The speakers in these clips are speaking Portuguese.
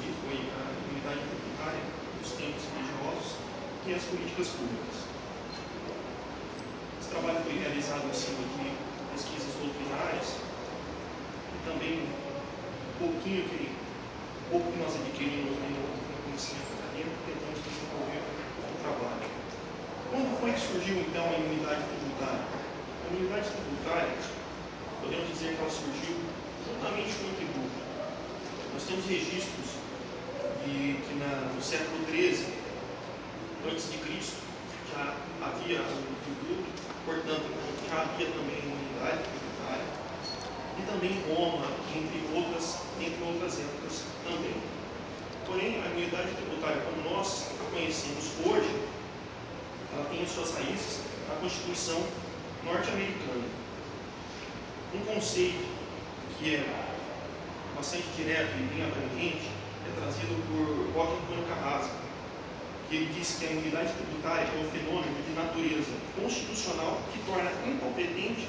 aí foi a imunidade tributária dos tempos religiosos e as políticas públicas. Esse trabalho foi realizado em cima de pesquisas doutrinárias e também pouco que nós adquirimos no conhecimento acadêmico, tentamos desenvolver o trabalho. Quando foi que surgiu então a imunidade tributária? A imunidade tributária, podemos dizer que ela surgiu juntamente com o tributo. Nós temos registros de que no século XIII, antes de Cristo, já havia o tributo, portanto, já havia também a imunidade tributária, e também em Roma, entre outras épocas também. Porém, a imunidade tributária, como nós a conhecemos hoje, ela tem suas raízes na Constituição norte-americana. Um conceito que é bastante direto e bem abrangente é trazido por Joaquim Antônio Carrasco, que ele disse que a imunidade tributária é um fenômeno de natureza constitucional que torna incompetente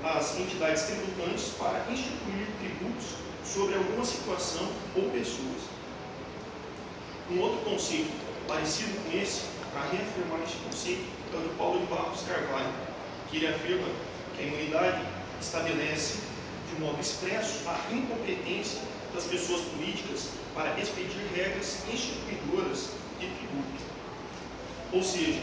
as entidades tributantes para instituir tributos sobre alguma situação ou pessoas. Um outro conceito parecido com esse, para reafirmar esse conceito, é o de Paulo de Barros Carvalho, que ele afirma que a imunidade estabelece de modo expresso a incompetência das pessoas políticas para expedir regras instituidoras de tributo. Ou seja,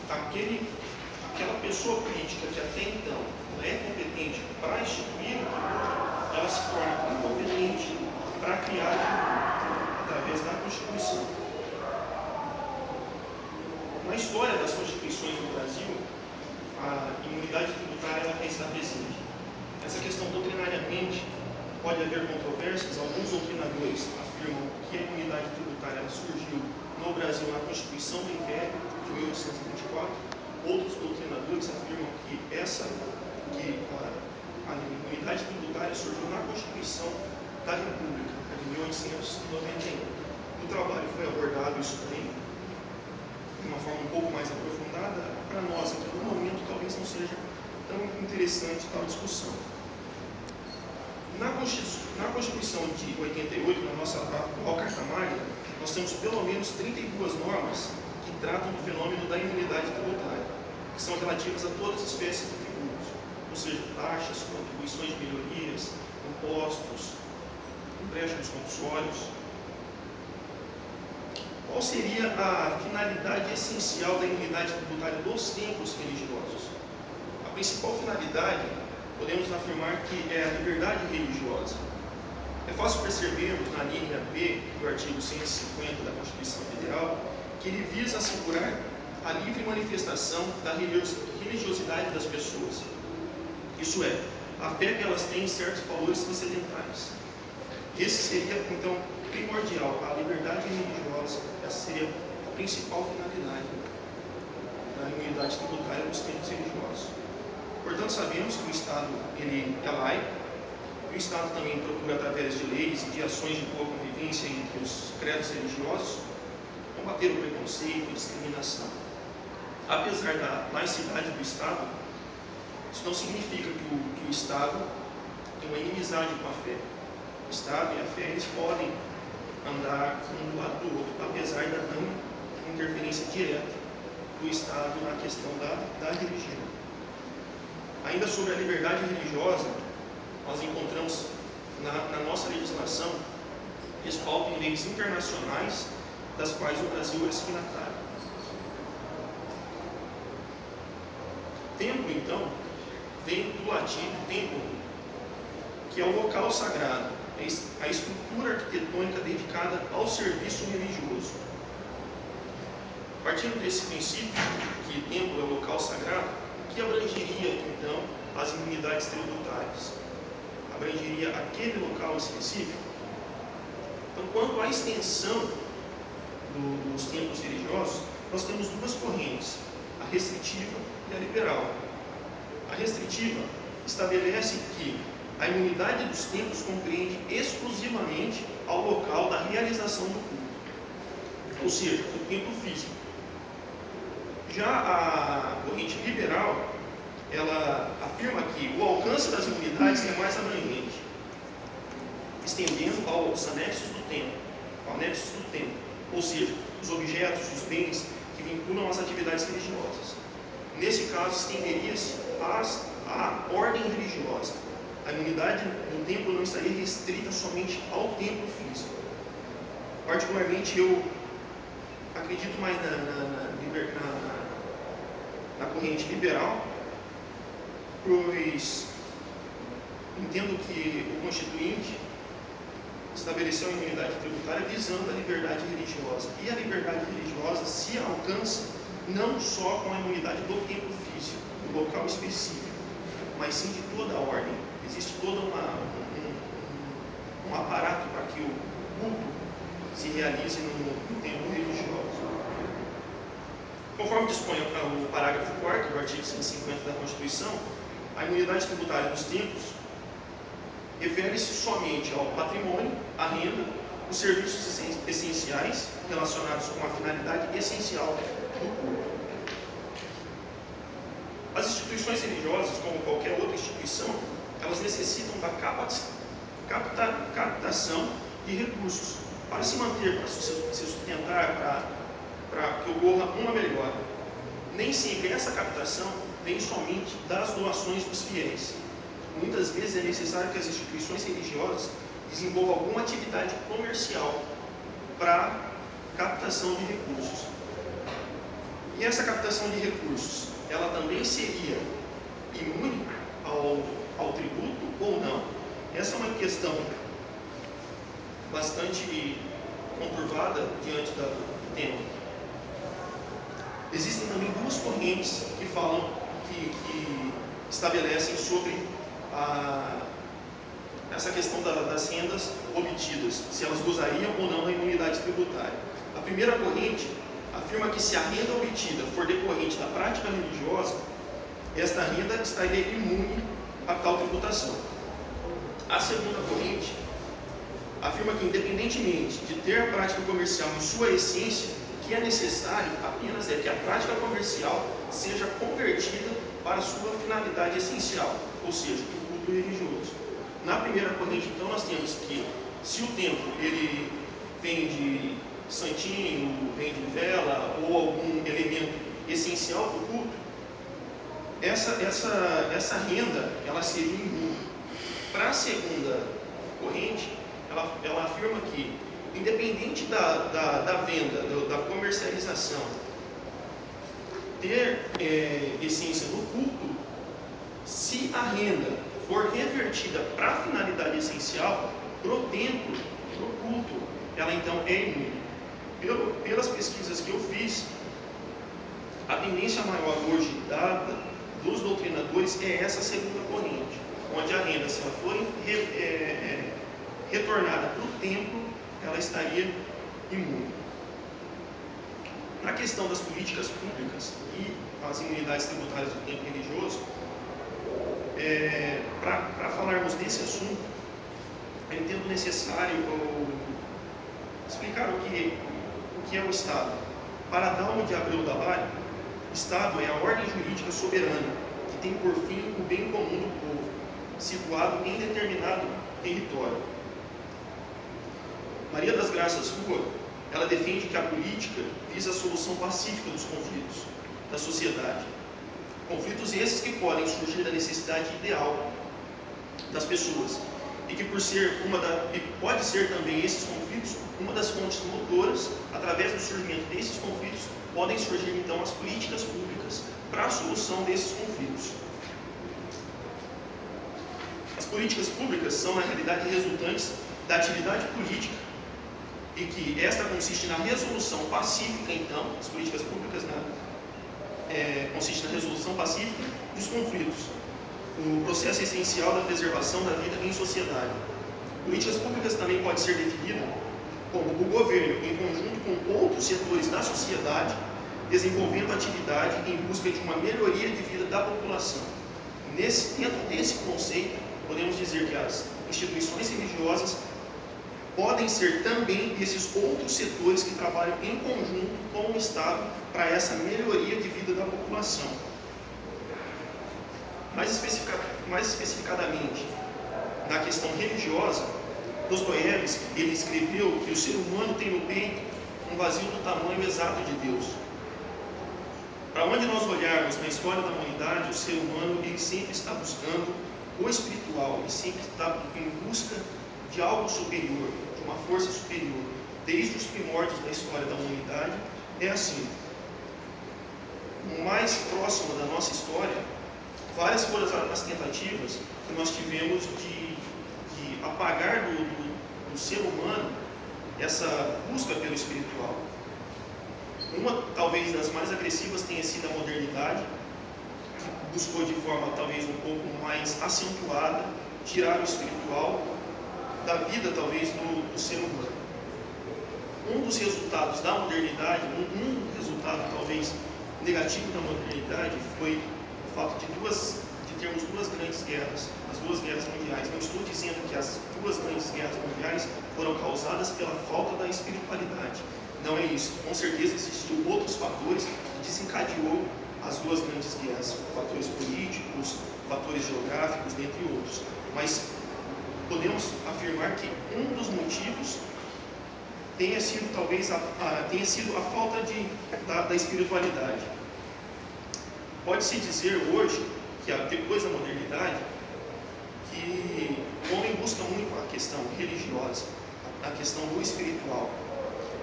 aquela pessoa política que até então ela é competente para instituir o tributo, ela se torna incompetente para criar o tributo através da Constituição. Na história das constituições do Brasil, a imunidade tributária ela está presente. Essa questão doutrinariamente pode haver controvérsias. Alguns doutrinadores afirmam que a imunidade tributária surgiu no Brasil na Constituição do Império de 1824. Outros doutrinadores afirmam que a imunidade tributária surgiu na Constituição da República de 1891. No trabalho foi abordado isso também de uma forma um pouco mais aprofundada. Para nós, aqui no momento, talvez não seja tão interessante tal discussão. Na Constituição de 88, na nossa atual Carta Magna, nós temos pelo menos 32 normas que tratam do fenômeno da imunidade tributária, que são relativas a todas as espécies de tributos, ou seja, taxas, contribuições de melhorias, impostos, empréstimos compulsórios. Qual seria a finalidade essencial da imunidade tributária dos templos religiosos? A principal finalidade, podemos afirmar que é a liberdade religiosa. É fácil percebermos na linha B do artigo 150 da Constituição Federal que ele visa assegurar a livre manifestação da religiosidade das pessoas. Isso é, a fé que elas têm em certos valores transcendentais. Esse seria, então, primordial, a liberdade religiosa. Essa seria a principal finalidade da imunidade tributária dos templos religiosos. Portanto, sabemos que o Estado ele é laico, e o Estado também procura, através de leis e de ações de boa convivência entre os credos religiosos, combater o preconceito e a discriminação. Apesar da laicidade do Estado, isso não significa que o Estado tem uma inimizade com a fé. O Estado e a fé eles podem andar um do lado do outro, apesar da não interferência direta do Estado na questão da religião. Ainda sobre a liberdade religiosa, nós encontramos na nossa legislação respaldo em leis internacionais, das quais o Brasil é signatário. Templo, então, vem do latim templo, que é o local sagrado, a estrutura arquitetônica dedicada ao serviço religioso. Partindo desse princípio, que templo é o local sagrado, que abrangeria, então, as imunidades tributárias? Abrangeria aquele local específico? Então, quanto à extensão dos templos religiosos, nós temos duas correntes, a restritiva e a liberal. A restritiva estabelece que a imunidade dos templos compreende exclusivamente ao local da realização do culto, ou seja, o templo físico. Já a corrente liberal, ela afirma que o alcance das imunidades é mais abrangente, estendendo aos anexos do templo, ao nexus do tempo, ou seja, os objetos, os bens que vinculam as atividades religiosas. Nesse caso, estenderia-se à ordem religiosa. A imunidade no templo não estaria restrita somente ao templo físico. Particularmente, eu acredito mais na corrente liberal, pois entendo que o Constituinte estabeleceu a imunidade tributária visando a liberdade religiosa. E a liberdade religiosa se alcança não só com a imunidade do templo físico, do local específico, mas sim de toda a ordem. Existe todo um aparato para que o culto se realize no templo religioso. Conforme dispõe o parágrafo 4º do artigo 150 da Constituição, a imunidade tributária dos templos refere-se somente ao patrimônio, à renda, os serviços essenciais relacionados com a finalidade essencial do culto. As instituições religiosas, como qualquer outra instituição, elas necessitam da captação de recursos para se manter, para se sustentar, para que ocorra uma melhora. Nem sempre essa captação vem somente das doações dos fiéis. Muitas vezes é necessário que as instituições religiosas desenvolvam alguma atividade comercial para captação de recursos. E essa captação de recursos, ela também seria imune ao tributo ou não? Essa é uma questão bastante conturbada diante do tema. Existem também duas correntes que falam, que estabelecem sobre essa questão das rendas obtidas, se elas gozariam ou não da imunidade tributária. A primeira corrente afirma que se a renda obtida for decorrente da prática religiosa, esta renda estaria imune a tal tributação. A segunda corrente afirma que, independentemente de ter a prática comercial em sua essência, o que é necessário apenas é que a prática comercial seja convertida para sua finalidade essencial, ou seja, o culto religioso. Na primeira corrente, então, nós temos que, se o templo ele vende santinho, vende vela ou algum elemento essencial para o culto, essa renda ela seria imune. Para a segunda corrente, ela afirma que, independente da venda, da comercialização, ter essência no culto, se a renda for revertida para a finalidade essencial, para o templo, para o culto, ela então é imune. Pelas pesquisas que eu fiz, a tendência maior hoje dos doutrinadores é essa segunda corrente, onde a renda, se ela for retornada para o templo, ela estaria imune. Na questão das políticas públicas e as imunidades tributárias do templo religioso, para falarmos desse assunto, eu entendo necessário explicar o que é o Estado. Para Dalmo de Abreu Dallaire, Estado é a ordem jurídica soberana, que tem por fim o bem comum do povo, situado em determinado território. Maria das Graças Rua, ela defende que a política visa a solução pacífica dos conflitos da sociedade. Conflitos esses que podem surgir da necessidade ideal das pessoas e que pode ser também esses conflitos uma das fontes motoras. Através do surgimento desses conflitos podem surgir então as políticas públicas para a solução desses conflitos. As políticas públicas são na realidade resultantes da atividade política e que esta consiste na resolução pacífica, então, as políticas públicas consiste na resolução pacífica dos conflitos, o processo essencial da preservação da vida em sociedade. Políticas públicas também pode ser definida como o governo, em conjunto com outros setores da sociedade, desenvolvendo atividade em busca de uma melhoria de vida da população. Dentro desse conceito, podemos dizer que as instituições religiosas podem ser também esses outros setores que trabalham em conjunto com o Estado para essa melhoria de vida da população. Mais especificadamente, na questão religiosa, Dostoiévski, ele escreveu que o ser humano tem no peito um vazio do tamanho exato de Deus. Para onde nós olharmos na história da humanidade, o ser humano ele sempre está buscando o espiritual, ele sempre está em busca de algo superior, de uma força superior. Desde os primórdios da história da humanidade, é assim. O mais próximo da nossa história, várias foram as tentativas que nós tivemos de apagar do ser humano essa busca pelo espiritual. Uma, talvez, das mais agressivas tenha sido a modernidade, que buscou de forma, talvez, um pouco mais acentuada, tirar o espiritual da vida, talvez, do ser humano. Um dos resultados da modernidade, um resultado, talvez, negativo da modernidade, foi o fato de termos duas grandes guerras, as duas guerras mundiais. Não estou dizendo que as duas grandes guerras mundiais foram causadas pela falta da espiritualidade. Não é isso. Com certeza existiam outros fatores que desencadeou as duas grandes guerras, fatores políticos, fatores geográficos, dentre outros. Mas podemos afirmar que um dos motivos tenha sido talvez tenha sido a falta da espiritualidade. Pode-se dizer hoje que depois da modernidade que o homem busca muito a questão religiosa, a questão do espiritual.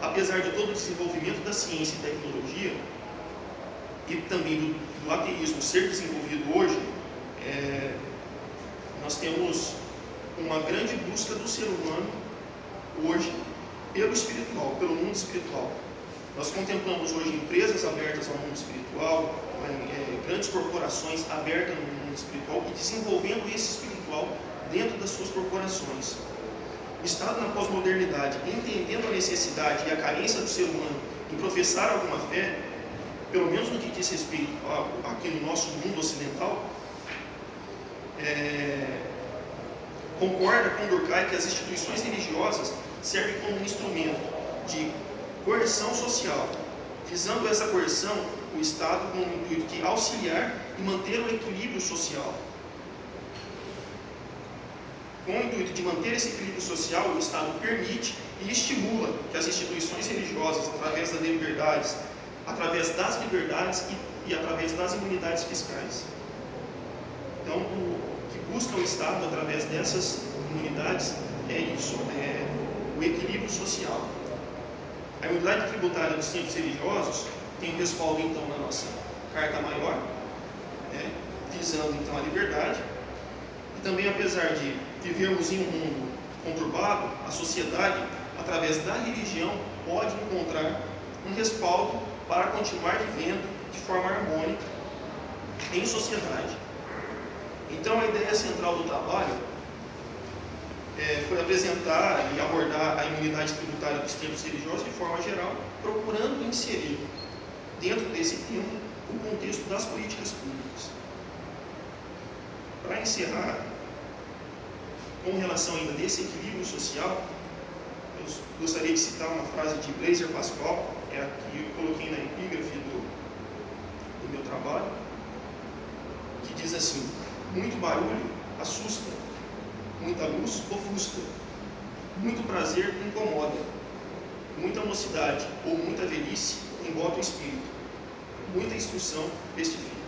Apesar de todo o desenvolvimento da ciência e tecnologia e também do ateísmo ser desenvolvido hoje, nós temos uma grande busca do ser humano hoje pelo espiritual, pelo mundo espiritual. Nós contemplamos hoje empresas abertas ao mundo espiritual, grandes corporações abertas no mundo espiritual e desenvolvendo esse espiritual dentro das suas corporações. O Estado na pós-modernidade, entendendo a necessidade e a carência do ser humano em professar alguma fé, pelo menos no que diz respeito aqui no nosso mundo ocidental, concorda com Durkheim que as instituições religiosas servem como um instrumento de coerção social. Visando essa coerção, o Estado com o intuito de auxiliar e manter o equilíbrio social. Com o intuito de manter esse equilíbrio social, o Estado permite e estimula que as instituições religiosas, através das liberdades e através das imunidades fiscais. Então, o que busca o Estado através dessas imunidades é isso, o equilíbrio social. A imunidade tributária dos tempos religiosos tem respaldo, então, na nossa Carta Maior, visando, então, a liberdade. E também, apesar de vivermos em um mundo conturbado, a sociedade, através da religião, pode encontrar um respaldo para continuar vivendo de forma harmônica em sociedade. Então, a ideia central do trabalho foi apresentar e abordar a imunidade tributária dos tempos religiosos de forma geral, procurando inserir dentro desse tema o contexto das políticas públicas. Para encerrar, com relação ainda desse equilíbrio social, eu gostaria de citar uma frase de Blaise Pascal, que eu coloquei na epígrafe do meu trabalho, que diz assim: muito barulho assusta, muita luz ofusca, muito prazer incomoda, muita mocidade ou muita velhice embota o espírito, muita instrução pestifica.